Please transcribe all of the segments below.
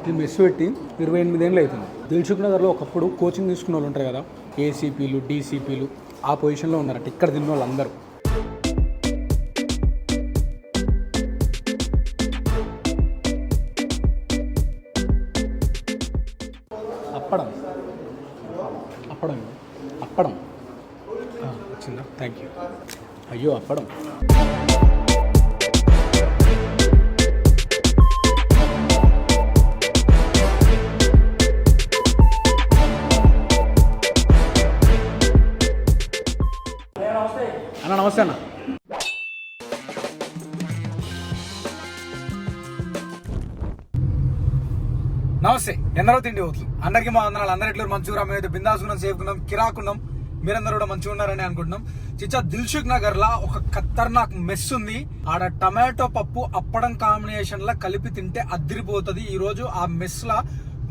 ఈ మెస్ పెట్టి 28 ఏళ్ళు అవుతుంది. దిల్సుఖ్ నగర్లో ఒకప్పుడు కోచింగ్ తీసుకున్న వాళ్ళు ఉంటారు కదా, ఏసీపీలు డీసీపీలు, ఆ పొజిషన్లో ఉన్నారట ఇక్కడ తిన్న వాళ్ళు అందరూ. అప్పడం అప్పడం అప్పడం వచ్చిందా? Thank you. అయ్యో అప్పడం. అన్న నమస్తే అన్న. నమస్తే. ఎందరో తిండి పోతుంది అందరికీ మా వందనాలు. అందరు ఎట్లు మంచిగా మేమైతే బిందాసుకున్నాం, సేఫ్కున్నాం, కిరాకున్నాం. మీరందరూ కూడా మంచిగా ఉన్నారని అనుకుంటున్నాం. చిచ్చా దిల్సుఖ్ నగర్ లా ఒక ఖతర్నాక్ మెస్ ఉంది. ఆడ టమాటో పప్పు అప్పడం కాంబినేషన్ లా కలిపి తింటే అదిరిపోతుంది. ఈ రోజు ఆ మెస్ లా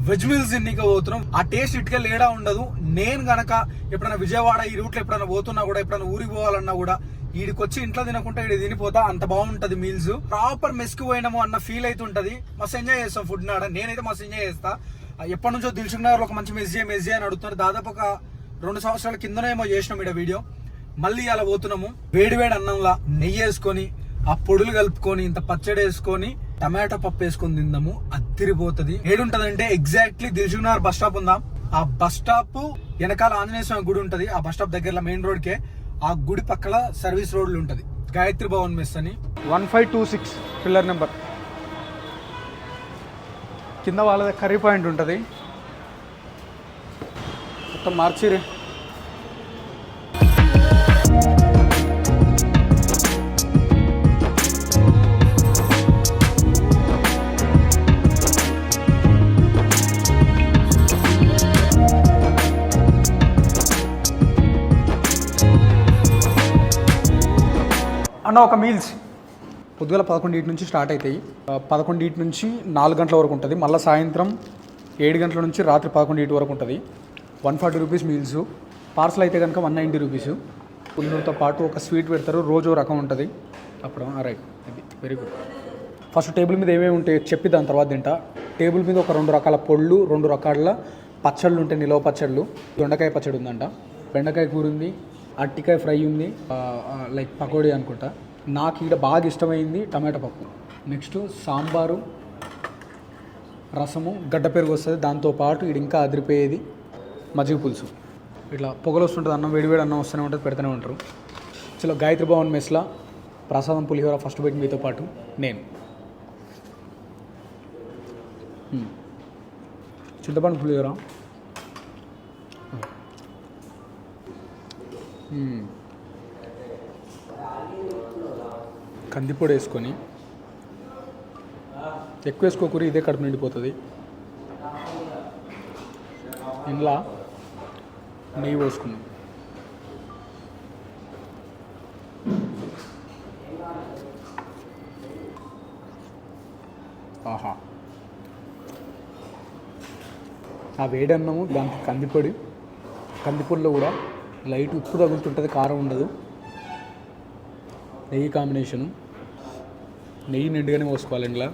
వెజ్ మీల్స్ తిన్నీకి పోతున్నాం. ఆ టేస్ట్ ఇటుకే లేడా ఉండదు. నేను గనక ఎప్పుడైనా విజయవాడ ఈ రూట్లో ఎప్పుడైనా పోతున్నా కూడా, ఎప్పుడైనా ఊరికి పోవాలన్నా కూడా వీడికి వచ్చి ఇంట్లో తినకుండా ఇక్కడ తినిపోతా. అంత బాగుంటది మీల్స్. ప్రాపర్ మెస్ కి పోయినాము అన్న ఫీల్ అయితే ఉంటది. మస్తు ఎంజాయ్ చేస్తాం ఫుడ్ నాడ. నేనైతే మస్తు ఎంజాయ్ చేస్తా. ఎప్పటి నుంచో దిల్సుఖ్ నగర్ లో ఒక మంచి మెస్ చేయి అని అడుగుతున్నారు. దాదాపు ఒక 2 సంవత్సరాల కిందనేమో చేసినాం ఇక్కడ వీడియో. మళ్ళీ అలా పోతున్నాము. వేడి అన్నంలా నెయ్యి వేసుకొని, ఆ పొడులు కలుపుకొని, ఇంత పచ్చడి వేసుకొని, టమాటో పప్పు వేసుకొని తిందాము. అదిరిపోతుంది. ఏడుంటదంటే exactly Dilsukhnagar bus stop ఉందా, ఆ బస్ స్టాప్ వెనకాల ఆంజనేయ స్వామి గుడి ఉంటది. ఆ బస్ స్టాప్ దగ్గర మెయిన్ రోడ్ కే, ఆ గుడి పక్కల సర్వీస్ రోడ్లు ఉంటది. గాయత్రి భవన్ మెస్ అని 1526 పిల్లర్ నెంబర్ కింద వాళ్ళది కర్రీ పాయింట్ ఉంటుంది. మొత్తం మార్చిరే. అన్న ఒక మీల్స్ పొద్దుగల 11 నుంచి స్టార్ట్ అవుతాయి. 11 నుంచి 4 గంటల వరకు ఉంటుంది. మళ్ళీ సాయంత్రం 7 గంటల నుంచి రాత్రి 11 వరకు ఉంటుంది. 140 రూపీస్ మీల్స్. పార్సల్ అయితే కనుక 190 రూపీస్. పులిహోరతో పాటు ఒక స్వీట్ పెడతారు. రోజు రకం ఉంటుంది. అప్పుడు రైట్, అది వెరీ గుడ్. ఫస్ట్ టేబుల్ మీద ఏమేమి ఉంటాయి చెప్పి దాని తర్వాత తింటా. టేబుల్ మీద ఒక 2 రకాల పొళ్ళు, 2 రకాల పచ్చళ్ళు ఉంటాయి. నిలవ పచ్చళ్ళు. దొండకాయ పచ్చడి ఉందంట, బెండకాయ కూర ఉంది, అరటికాయ ఫ్రై ఉంది, లైక్ పకోడీ అనుకుంటా. నాకు ఇక్కడ బాగా ఇష్టమైంది టమాటో పప్పు. నెక్స్ట్ సాంబారు, రసము, గడ్డ పెరుగు వస్తుంది. దాంతోపాటు ఇది ఇంకా అదిరిపోయేది మజ్జిగ పులుసు. ఇట్లా పొగలు వస్తుంటుంది. అన్నం వేడి అన్నం వస్తూనే ఉంటుంది, పెడుతూనే ఉంటారు. చలో గాయత్రి భవన్ మెస్లా ప్రసాదం పులిహోర ఫస్ట్ బైట్ మీతో పాటు నేను. చింతపండు పులిహోర, కందిపొడి వేసుకొని, ఎక్కువ వేసుకోకూరి ఇదే కడుపు నిండిపోతుంది. ఇంట్లో నెయ్యి పోసుకున్నాం. ఆహా, ఆ వేడి అన్నము, దానికి కందిపొడిలో కూడా లైట్ ఉప్పు తగులుతుంటుంది, కారం ఉండదు. నెయ్యి కాంబినేషను. నెయ్యి నిండుగానే పోసుకోవాలి ఇంట్లో.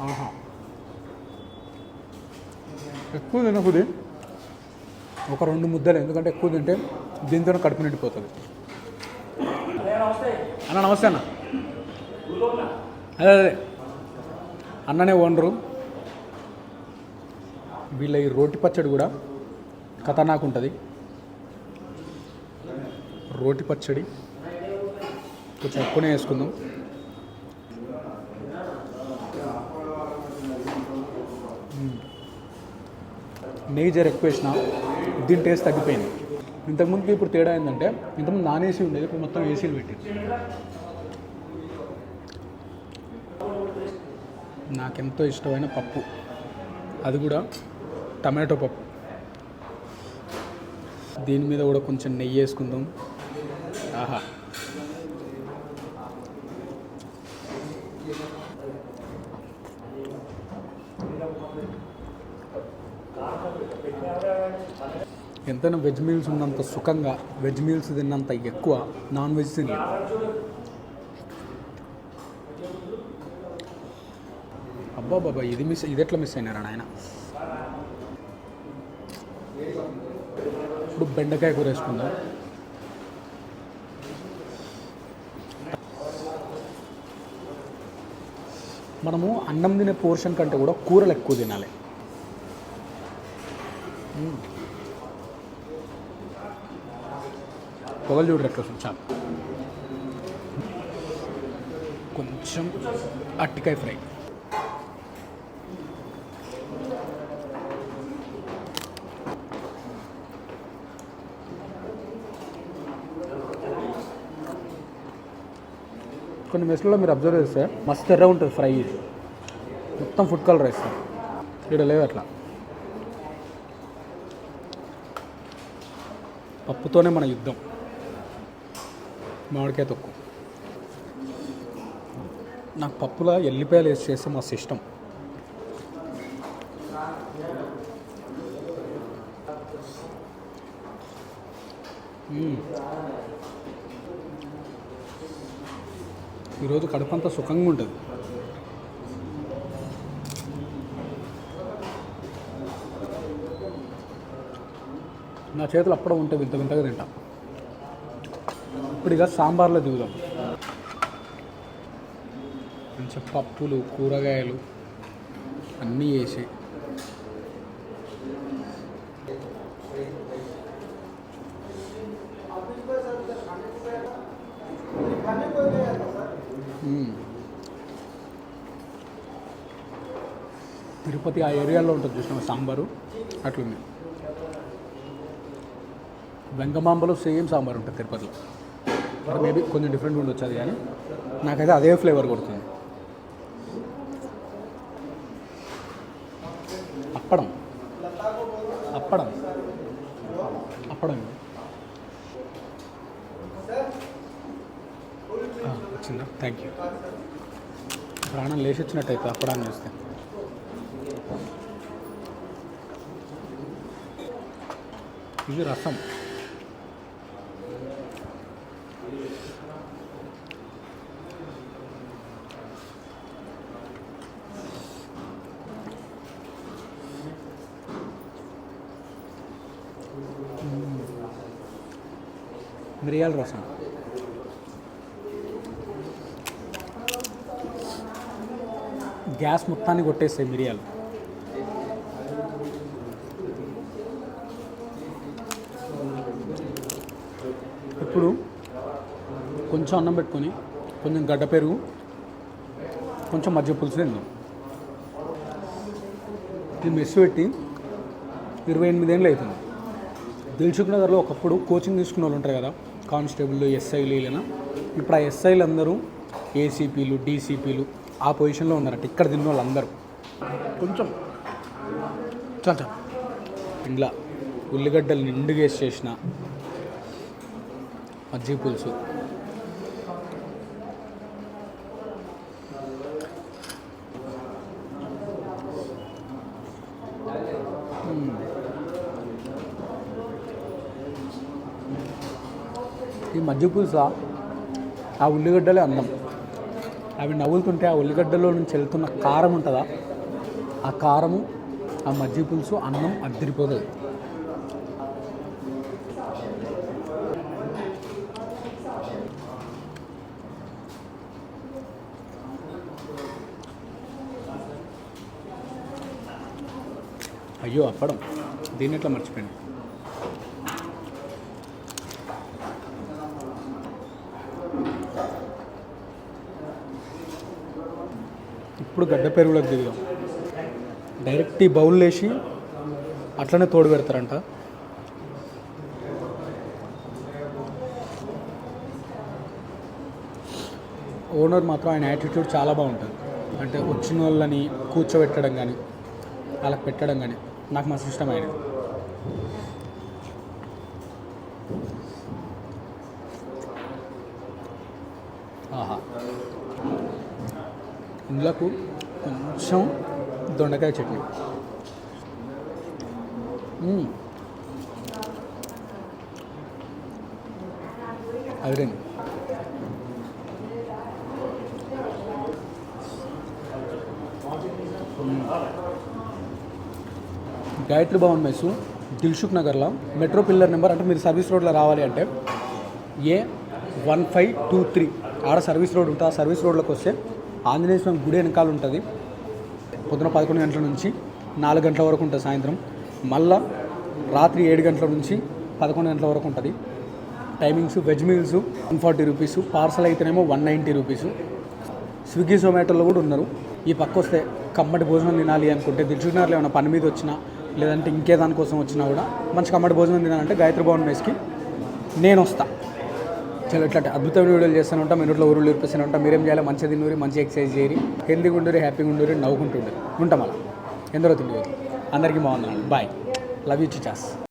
ఆహా, ఎక్కువ తినకుది, ఒక 2 ముద్దలు. ఎందుకంటే ఎక్కువ తింటే దీంతో కడుపు నిండిపోతుంది. అన్న నమస్తే అన్న. అదే అన్ననే ఓనరు. వీళ్ళ ఈ రోటి పచ్చడి కూడా ఖతర్నాక్ ఉంటుంది. రోటి పచ్చడి కొంచెం ఎక్కువనే వేసుకుందాం. నెయ్యి జర ఎక్కువ వేసిన దీని టేస్ట్ తగ్గిపోయింది. ఇంతకుముందుకి ఇప్పుడు తేడా ఏంటంటే, ఇంతకుముందు నాన్ ఏసీ ఉండేది, ఇప్పుడు మొత్తం ఏసీలు పెట్టింది. నాకెంతో ఇష్టమైన పప్పు, అది కూడా టమాటో పప్పు. దీని మీద కూడా కొంచెం నెయ్యి వేసుకుందాం. ఆహా, ఎంతైనా వెజ్ మీల్స్ ఉన్నంత సుఖంగా, వెజ్ మీల్స్ తిన్నంత ఎక్కువ నాన్ వెజ్ తిని. అబ్బా బాబా, ఇది ఎట్లా మిస్ అయినారా నాయన. ఇప్పుడు బెండకాయ కూర వేసుకుందాం. మనము అన్నం తినే పోర్షన్ కంటే కూడా కూరలు ఎక్కువ తినాలి. పొగలు చూడరు ఎట్లా వస్తుంది. చాలు. కొంచెం అరటికాయ ఫ్రై. కొన్ని మెస్లలో మీరు అబ్జర్వ్ చేస్తే మస్తు ఎర్ర ఉంటుంది ఫ్రై. ఇది మొత్తం ఫుడ్ కలర్ వేస్తారు. ఇక్కడ లేవు అట్లా. పప్పుతోనే మన యుద్ధం. మామిడికాయ తొక్కు. నాకు పప్పులో ఎల్లిపాయలు వేసి చేస్తే మస్తు ఇష్టం. ఈరోజు కడుపంతా సుఖంగా ఉంటుంది. నా చేతులు అప్పుడే ఉంటే వింత వింతగా తింటా. ఇప్పుడు ఇక సాంబార్లో దిగుదాం. మంచి పప్పులు, కూరగాయలు అన్నీ వేసి తిరుపతి ఆ ఏరియాలో ఉంటుంది చూసిన సాంబారు అట్లుంది. వెంగమాంబలో సేమ్ సాంబార్ ఉంటుంది తిరుపతిలో. అక్కడ మేబీ కొంచెం డిఫరెంట్ ఉండొచ్చు అది, కానీ నాకైతే అదే ఫ్లేవర్ కొడుతుంది. అప్పడం అప్పడం అప్పడం వచ్చిందా? Thank you. ప్రాణం లేచి వచ్చినట్టయితే అప్పడాన్ని చూస్తే. ఇది రసం. మిరియాల రసం. గ్యాస్ మొత్తాన్ని కొట్టేస్తాయి మిరియాలు. ఇప్పుడు కొంచెం అన్నం పెట్టుకొని కొంచెం గడ్డ పెరుగు, కొంచెం మజ్జిగ పులుసు తిందాం. ఇది మెస్ పెట్టి 28 ఏళ్ళు అవుతుంది. దిల్సుఖ్ నగర్లో ఒకప్పుడు కోచింగ్ తీసుకున్న వాళ్ళు ఉంటారు కదా, కానిస్టేబుల్, ఎస్ఐలు. ఇలా ఇప్పుడు ఆ ఎస్ఐలు అందరూ ఏసీపీలు, డీసీపీలు ఆ పొజిషన్లో ఉన్నారట. ఇక్కడ తిన్న వాళ్ళు అందరూ కొంచెం చాలు ఇంట్లో ఉల్లిగడ్డలు నిండుగా వేసి చేసిన మజ్జిగ పులుసు. ఈ మజ్జిగ పులుసు ఆ ఉల్లిగడ్డలే అందం. అవి నవ్వులుతుంటే ఆ ఉల్లిగడ్డలో నుంచి వెళ్తున్న కారం ఉంటుందా, ఆ కారము ఆ మజ్జిగ పులుసు అన్నం అద్దరిపోతుంది. అయ్యో అప్పడం, దీన్ని ఎట్లా మర్చిపోయాను. ఇప్పుడు గడ్డ పెరుగులోకి దిగుదాం. డైరెక్ట్ ఈ బౌల్ వేసి అట్లనే తోడు పెడతారంట. ఓనర్ మాత్రం ఆయన యాటిట్యూడ్ చాలా బాగుంటుంది. అంటే వచ్చిన వాళ్ళని కూర్చోబెట్టడం కానీ వాళ్ళకి పెట్టడం కానీ నాకు మస్తు ఇష్టమైనది. ఆహా, ఇందులోకి కొంచెం దొండకాయ చట్నీ. అదే గాయత్రి భవన్ మెస్సు దిల్సుఖ్ నగర్లో మెట్రో పిల్లర్ నెంబర్ అంటే మీరు సర్వీస్ రోడ్లో రావాలి అంటే A1523 ఆడ సర్వీస్ రోడ్ ఉంటుంది. ఆ సర్వీస్ రోడ్లోకి వస్తే ఆంజనేయ స్వామి గుడి వెనకాల ఉంటుంది. పొద్దున 11 గంటల నుంచి 4 గంటల వరకు ఉంటుంది సాయంత్రం. మళ్ళా రాత్రి 7 గంటల నుంచి 11 గంటల వరకు ఉంటుంది. Timings veg meals 140 rupees, parcel అయితేనేమో 190 రూపీస్. స్విగ్గీ జొమాటోలో కూడా ఉన్నారు. ఈ పక్క వస్తే కమ్మటి భోజనం తినాలి అనుకుంటే దిల్సుఖ్ నగర్లో ఏమైనా పని మీద వచ్చినా లేదంటే ఇంకే దానికోసం వచ్చినా కూడా మంచి కమ్మటి భోజనం తినాలంటే గాయత్రి భవన్ మెస్కి నేను వస్తా. చాలా ఇట్లాంటి అద్భుతమైన వీడియోలు చేస్తూనే ఉంటాం. మీ ఇంట్లో ఊరులు ఇరిపిస్తూనే ఉంటాం. మీరేం చేయాలి? మంచిగా తిన్నూరి, మంచి ఎక్సర్సైజ్ చేయరి, హెల్దీగా ఉండరు, హ్యాపీగా ఉండరు, నవ్వుకుంటుండరు ఉంటాం. అలా ఎందరో తిండి అందరికీ బాగున్నాను. Bye, love you Chichas.